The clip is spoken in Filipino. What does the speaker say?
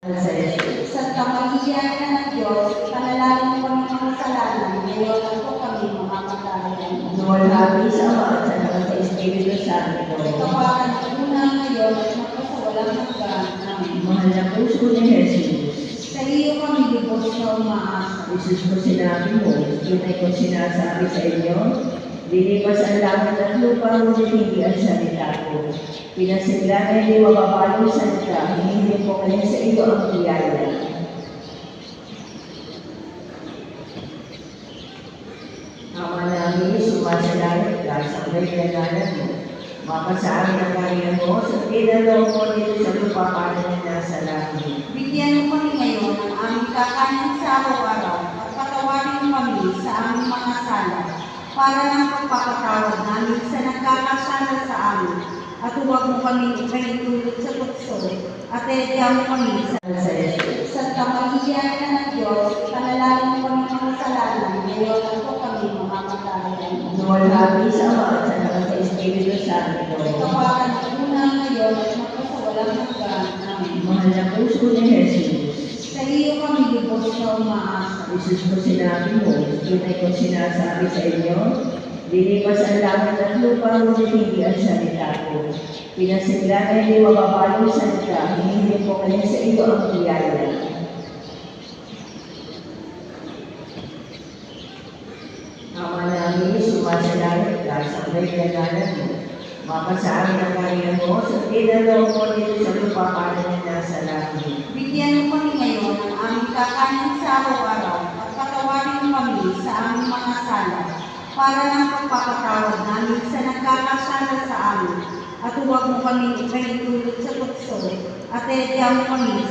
Sa kamahiyanan ng Diyos, panalangin kami ng kasalanan, ngayon lang po kami mamamatay. Lord, happy sa Ama at sa Anak at sa Espiritu Santo. Kaparan ng una ngayon at magpasawalang hanggan. Amen. Mahal na puso ni Jesus, Sa iyo kami lubos na umaasa. Jesus ko sinabi mo, tunay ko sinasabi sa inyo, lilipas ang langit at lupa, ngunit hindi ang salita ko. Pinasigla na hindi mababago sa salita, hindi ko kayo sa iyo ang biyaya. Ama namin, sumasalangit ka, sanggay na ngalan mo. Mapasaan ang kariyan mo, sa pinalong mo dito sa lupa para na nasa langit. Bigyan mo kami ngayon ng aming kakanin sa araw-araw at patawarin mo kami sa aming mga sala para ng pagpapatawad namin sa nagkakasala sa amin. At huwag mo kami ipahintulot sa tukso at edya mo kami sa Jesus. Sa kamahiyanan ng Diyos, panalangin kami ng kasalanan, ngayon lang po kami mamamatay. Lord, happy sa Ama at sa Anak at sa Espiritu Santo. Kaparan ng una ngayon at magpasawalang hanggan. Amen. Mahal na puso ni Jesus, Sa iyo kami lubos na umaasa. Jesus ko sinabi mo, tunay ko sinasabi sa inyo, lilipas ang langit at lupa, ngunit hindi ang salita ko. Pinasigla na hindi mababago sa salita, hindi ko kayo sa iyo ang biyaya. Ama namin, sumasalangit ka, sanggay na ngalan mo. Mapasaan ang kariyan mo, sa pinalong mo dito sa lupa para na nasa langit. Bigyan mo kami ngayon ng aming kakanin sa araw-araw at patawarin mo kami sa aming mga sala para ng pagpapatawad namin sa nagkakasala sa amin. At huwag mo kami ipahintulot sa tukso at edya mo kami